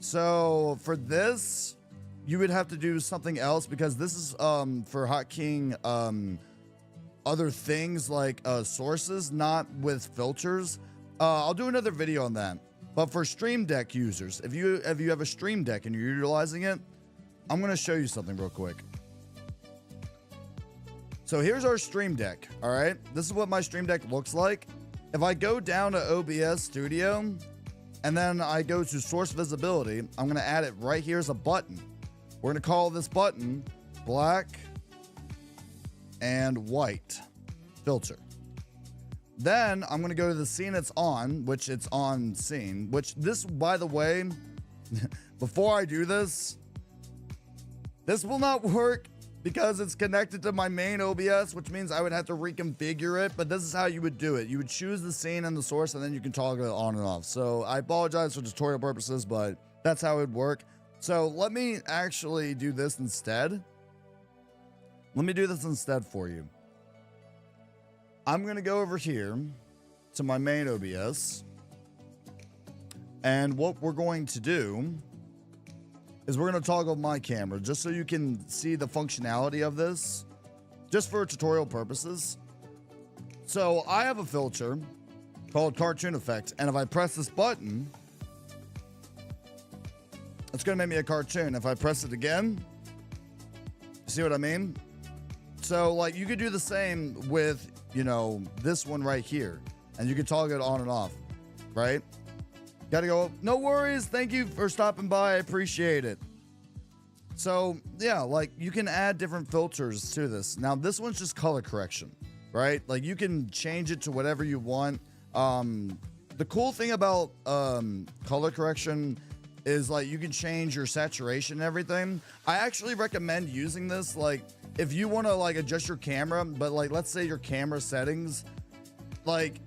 So for this, you would have to do something else, because this is for hotking other things like sources, not with filters. I'll do another video on that. But for Stream Deck users, if you have a Stream Deck and you're utilizing it, I'm going to show you something real quick. So here's our Stream Deck, all right? This is what my Stream Deck looks like. If I go down to OBS Studio and then I go to Source Visibility, I'm going to add it right here as a button. We're going to call this button Black and White Filter. Then I'm going to go to the scene it's on, which it's on scene, which this, by the way, before I do this will not work because it's connected to my main OBS, which means I would have to reconfigure it, but this is how you would do it. You would choose the scene and the source, and then you can toggle it on and off. So I apologize for tutorial purposes, but that's how it would work. So let me actually do this instead. Let me do this instead for you. I'm going to go over here to my main OBS. And what we're going to do is we're going to toggle my camera just so you can see the functionality of this, just for tutorial purposes. So I have a filter called Cartoon Effect. And if I press this button, it's going to make me a cartoon. If I press it again, see what I mean? So like you could do the same with, you know, this one right here, and you can toggle it on and off, right? Gotta go. No worries. Thank you for stopping by. I appreciate it. So yeah, like you can add different filters to this. Now this one's just color correction, right? Like you can change it to whatever you want. The cool thing about color correction is like you can change your saturation and everything. I actually recommend using this like if you want to like adjust your camera, but like let's say your camera settings like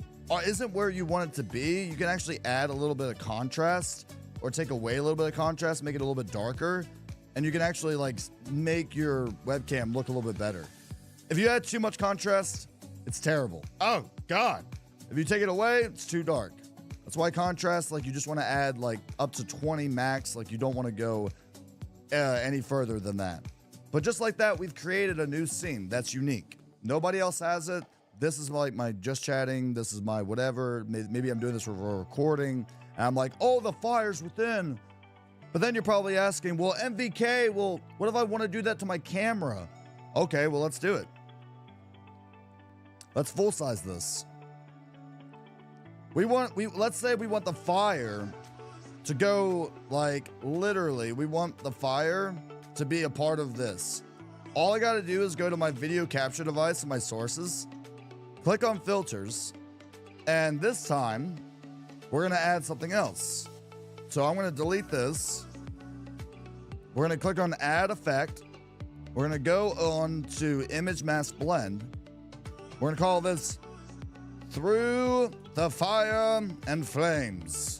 isn't where you want it to be, you can actually add a little bit of contrast or take away a little bit of contrast, make it a little bit darker, and you can actually like make your webcam look a little bit better. If you add too much contrast, it's terrible. Oh God. If you take it away, it's too dark. That's why contrast, like you just want to add like up to 20 max. Like you don't want to go any further than that. But just like that, we've created a new scene that's unique. Nobody else has it. This is like my just chatting. This is my whatever. Maybe I'm doing this for a recording. And I'm like, oh, the fire's within. But then you're probably asking, well, MVK, well, what if I want to do that to my camera? Okay, well, let's do it. Let's full size this. Let's say we want the fire to go like literally, we want the fire to be a part of this. All I got to do is go to my video capture device and my sources, click on filters, and this time we're going to add something else. So I'm going to delete this. We're going to click on add effect. We're going to go on to image mask blend. We're going to call this Through the Fire and Flames.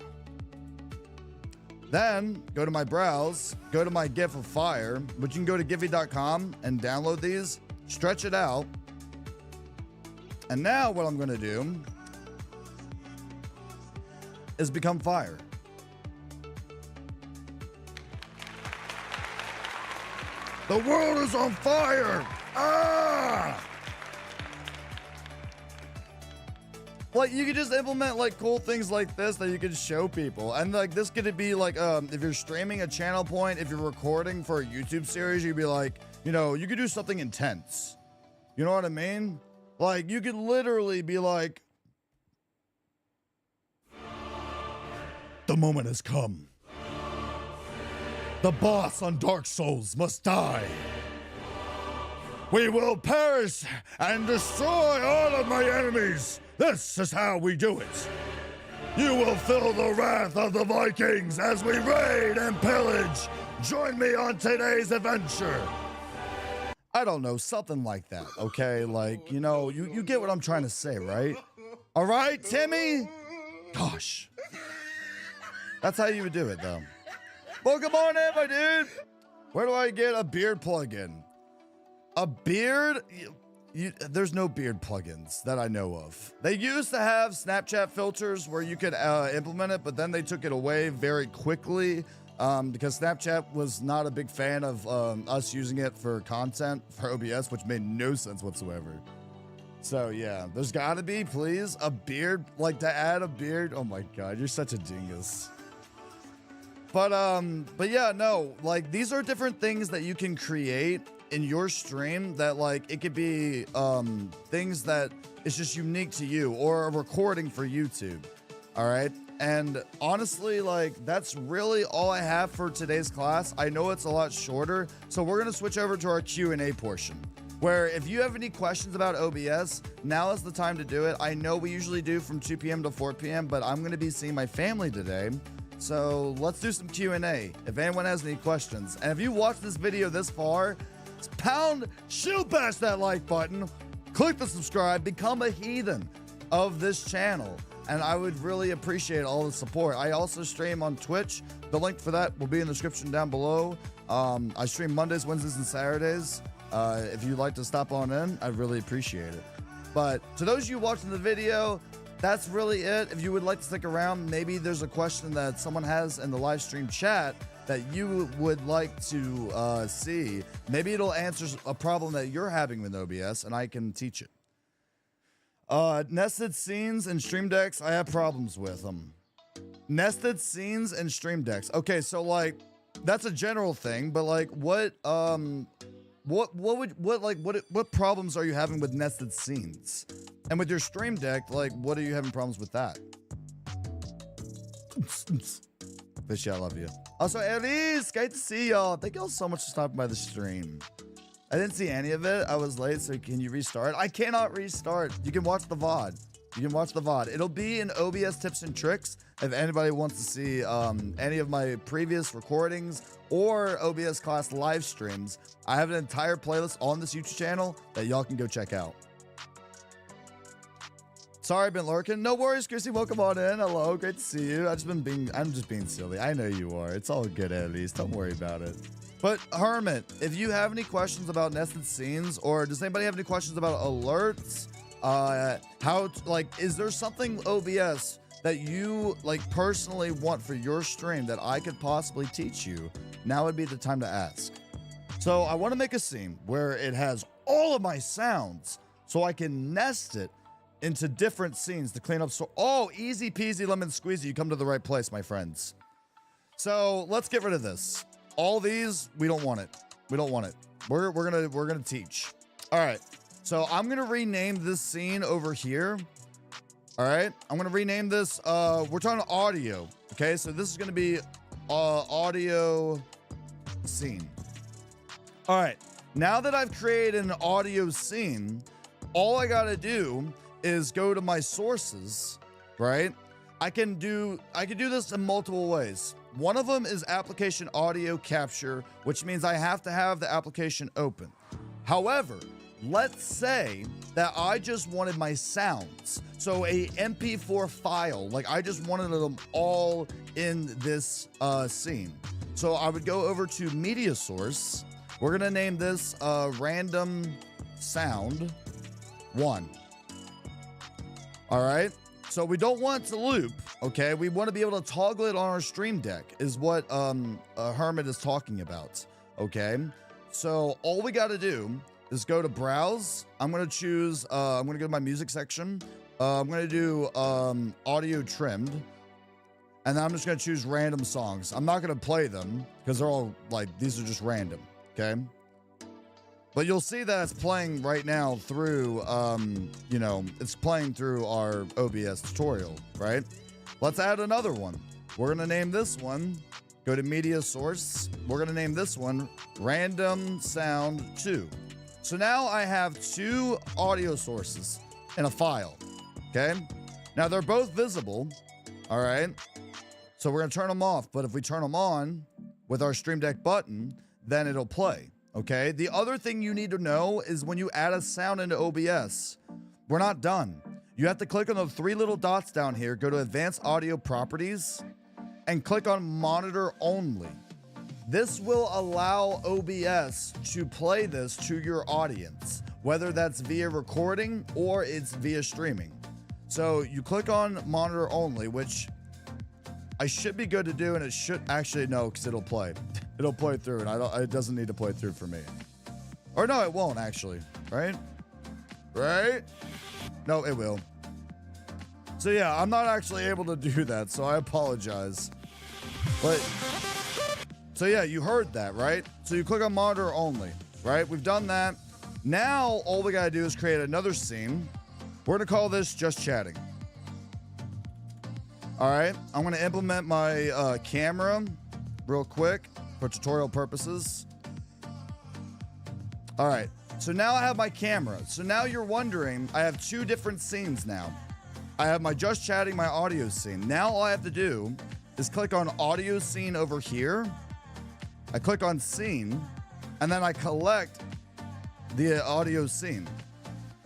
Then go to my browse, go to my GIF of fire, which you can go to giphy.com and download these, stretch it out. And now what I'm going to do is become fire. The world is on fire! Ah! Like you could just implement like cool things like this that you could show people. And like this could be like if you're streaming a channel point, if you're recording for a YouTube series, you'd be like, you know, you could do something intense. You know what I mean? Like you could literally be like, the moment has come. The boss on Dark Souls must die. We will perish and destroy all of my enemies. This is how we do it. You will feel the wrath of the Vikings as we raid and pillage. Join me on today's adventure. I don't know, something like that, okay? Like, you know, you get what I'm trying to say, right? All right, Timmy? Gosh. That's how you would do it, though. Well, come on in, my dude. Where do I get a beard plugin? A beard? There's no beard plugins that I know of. They used to have Snapchat filters where you could implement it, but then they took it away very quickly. because Snapchat was not a big fan of us using it for content for OBS, which made no sense whatsoever. So yeah, there's gotta be, please, a beard, like to add a beard. Oh my God, you're such a dingus. But yeah, no, like these are different things that you can create in your stream that like, it could be things that it's just unique to you or a recording for YouTube. All right. And honestly, like that's really all I have for today's class. I know it's a lot shorter, so we're going to switch over to our Q&A portion, where if you have any questions about OBS, now is the time to do it. I know we usually do from 2 p.m. to 4 p.m., but I'm going to be seeing my family today. So let's do some Q&A if anyone has any questions. And if you watched this video this far, shield bash that like button, click the subscribe, become a heathen of this channel. And I would really appreciate all the support. I also stream on Twitch. The link for that will be in the description down below. I stream Mondays, Wednesdays, and Saturdays. If you'd like to stop on in, I'd really appreciate it. But to those of you watching the video, that's really it. If you would like to stick around, maybe there's a question that someone has in the live stream chat that you would like to see. Maybe it'll answer a problem that you're having with OBS, and I can teach it. Nested scenes and stream decks, I have problems with them. Nested scenes and stream decks. Okay, so like that's a general thing, but like what problems are you having with nested scenes? And with your stream deck, like what are you having problems with that? Fishy, I love you. Also, Elise, great to see y'all. Thank y'all so much for stopping by the stream. I didn't see any of it. I was late, so can you restart? I cannot restart. You can watch the VOD. You can watch the VOD. It'll be in OBS tips and tricks if anybody wants to see any of my previous recordings or OBS class live streams. I have an entire playlist on this YouTube channel that y'all can go check out. Sorry, I've been lurking. No worries, Chrissy. Welcome on in. Hello, great to see you. I'm just being silly. I know you are. It's all good, at least. Don't worry about it. But Hermit, if you have any questions about nested scenes, or does anybody have any questions about alerts? Is there something OBS that you like personally want for your stream that I could possibly teach you? Now would be the time to ask. So I want to make a scene where it has all of my sounds so I can nest it into different scenes to clean up. So, oh, easy peasy lemon squeezy. You come to the right place, my friends. So let's get rid of this. All these, we don't want it. We don't want it. We're gonna teach. All right. So I'm gonna rename this scene over here. All right. I'm gonna rename this. We're talking audio. Okay. So this is gonna be audio scene. All right. Now that I've created an audio scene, all I gotta do is go to my sources. Right. I can do this in multiple ways. One of them is application audio capture, which means I have to have the application open. However, let's say that I just wanted my sounds. So a MP4 file, like I just wanted them all in this scene. So I would go over to media source. We're gonna name this random sound 1. All right. So we don't want it to loop, okay? We want to be able to toggle it on our stream deck is what Hermit is talking about, okay? So all we got to do is go to browse. I'm going to choose, I'm going to go to my music section. I'm going to do audio trimmed. And then I'm just going to choose random songs. I'm not going to play them because they're all like, these are just random, okay? But you'll see that it's playing right now through, it's playing through our OBS tutorial, right? Let's add another one. We're going to name this one, go to media source. We're going to name this one random sound 2. So now I have 2 audio sources in a file, okay? Now they're both visible, all right? So we're going to turn them off, but if we turn them on with our Stream Deck button, then it'll play. Okay, the other thing you need to know is when you add a sound into OBS, we're not done. You have to click on the 3 little dots down here, go to Advanced Audio Properties, and click on Monitor Only. This will allow OBS to play this to your audience, whether that's via recording or it's via streaming. So you click on Monitor Only, which I should be good to do, and it should actually no, because it'll play. It'll play through, and it doesn't need to play through for me. Or no, it won't actually, right? Right? No, it will. So yeah, I'm not actually able to do that, so I apologize. But, so yeah, you heard that, right? So you click on monitor only, right? We've done that. Now, all we gotta do is create another scene. We're gonna call this just chatting. All right, I'm gonna implement my camera real quick for tutorial purposes. All right, so now I have my camera. So now you're wondering, I have two different scenes now. I have my just chatting, my audio scene. Now all I have to do is click on audio scene over here. I click on scene, and then I collect the audio scene.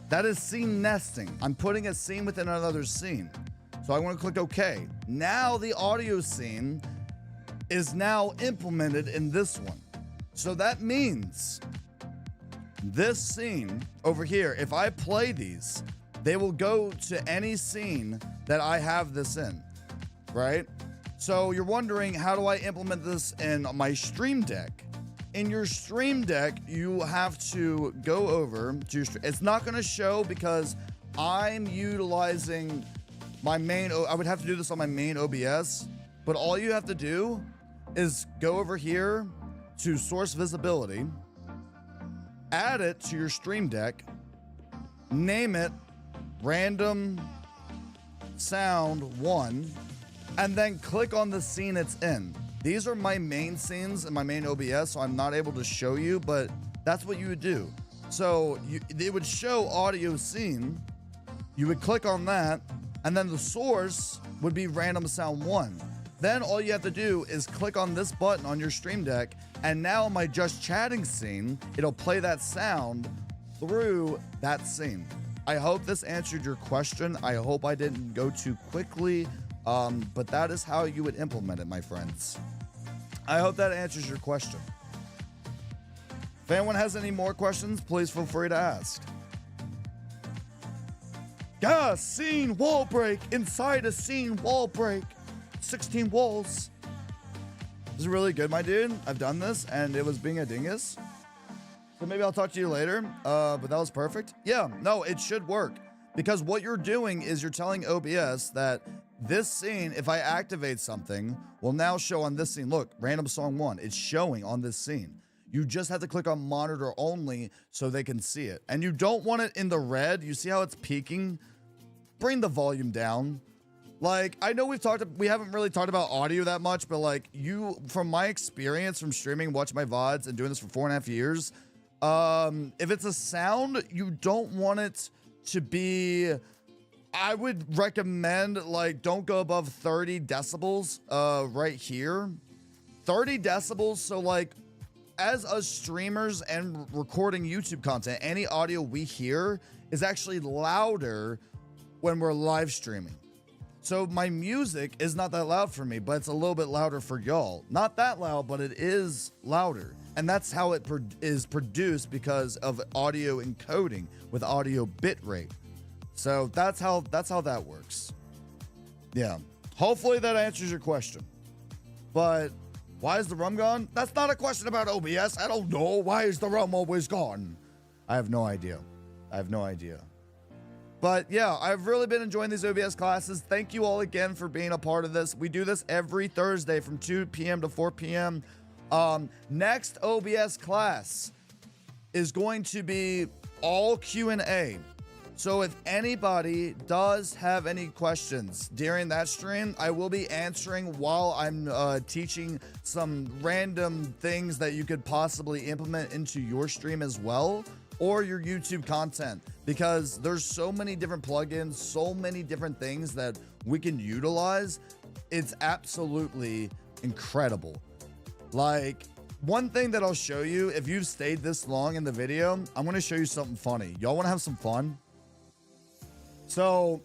That is scene nesting. I'm putting a scene within another scene. So I want to click OK. Now the audio scene is now implemented in this one. So that means this scene over here, if I play these, they will go to any scene that I have this in, right? So you're wondering, how do I implement this in my Stream Deck? In your Stream Deck, you have to go over to, it's not going to show because I'm utilizing my main, I would have to do this on my main OBS, but all you have to do is go over here to source visibility, add it to your Stream Deck, name it random sound 1, and then click on the scene it's in. These are my main scenes in my main OBS, so I'm not able to show you, but that's what you would do. So they would show audio scene, you would click on that, and then the source would be random sound 1. Then all you have to do is click on this button on your Stream Deck, and now in my just chatting scene, it'll play that sound through that scene. I hope this answered your question. I hope I didn't go too quickly, but that is how you would implement it, my friends. I hope that answers your question. If anyone has any more questions, please feel free to ask. Guys, scene wall break inside a scene wall break. 16 walls. This is really good, my dude. I've done this and it was being a dingus. So maybe I'll talk to you later. But that was perfect. Yeah, no, it should work. Because what you're doing is you're telling OBS that this scene, if I activate something, will now show on this scene. Look, random song 1. It's showing on this scene. You just have to click on monitor only so they can see it. And you don't want it in the red. You see how it's peaking? Bring the volume down. Like, I know we haven't really talked about audio that much, but like from my experience from streaming, watching my VODs and doing this for 4.5 years, if it's a sound, you don't want it to be, I would recommend like, don't go above 30 decibels, right here. 30 decibels. So like, as us streamers and recording YouTube content, any audio we hear is actually louder when we're live streaming. So my music is not that loud for me, but it's a little bit louder for y'all. Not that loud, but it is louder. And that's how it is produced because of audio encoding with audio bit rate. So that's how that works. Yeah. Hopefully that answers your question. But why is the rum gone? That's not a question about OBS. I don't know. Why is the rum always gone? I have no idea. I have no idea. But yeah, I've really been enjoying these OBS classes. Thank you all again for being a part of this. We do this every Thursday from 2 p.m. to 4 p.m. Next OBS class is going to be all Q&A. So if anybody does have any questions during that stream, I will be answering while I'm teaching some random things that you could possibly implement into your stream as well, or your YouTube content, because there's so many different plugins, so many different things that we can utilize. It's absolutely incredible. Like, one thing that I'll show you, if you've stayed this long in the video, I'm gonna show you something funny. Y'all wanna have some fun? So,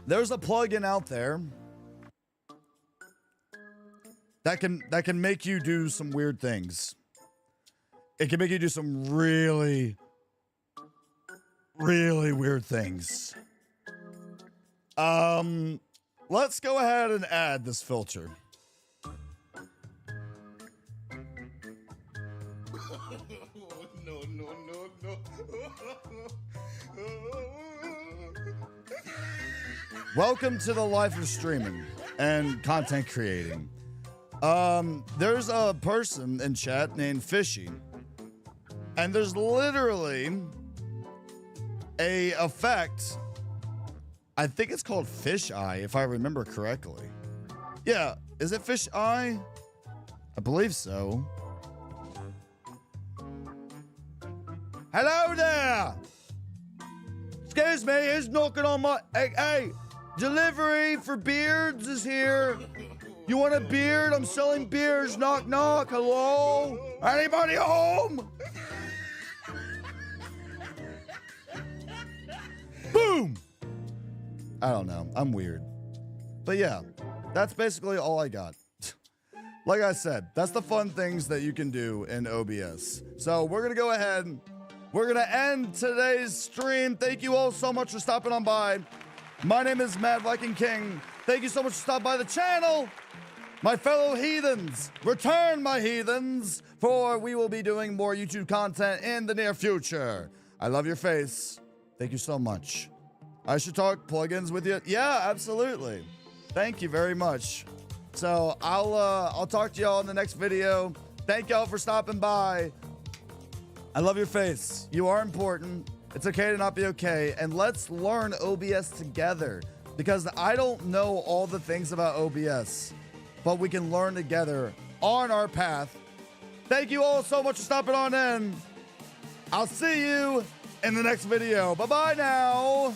there's a plugin out there that can make you do some weird things. It can make you do some really, really weird things. Like let's go ahead and add this filter. No. Welcome to the life of streaming and content creating. There's a person in chat named Fishy, and there's literally a effect. I think it's called fish eye, if I remember correctly. Yeah, is it fish eye? I believe so. Hello there! Excuse me, who's knocking on my... Hey, delivery for beards is here. You want a beard? I'm selling beers. Knock, knock. Hello? Anybody home? Boom! I don't know. I'm weird. But yeah, that's basically all I got. Like I said, that's the fun things that you can do in OBS. So we're going to go ahead. We're going to end today's stream. Thank you all so much for stopping on by. My name is Mad Viking King. Thank you so much for stopping by the channel. My fellow heathens, return my heathens, for we will be doing more YouTube content in the near future. I love your face. Thank you so much. I should talk plugins with you. Yeah, absolutely. Thank you very much. So I'll talk to y'all in the next video. Thank y'all for stopping by. I love your face. You are important. It's okay to not be okay. And let's learn OBS together, because I don't know all the things about OBS, but we can learn together on our path. Thank you all so much for stopping on in. I'll see you in the next video. Bye-bye now.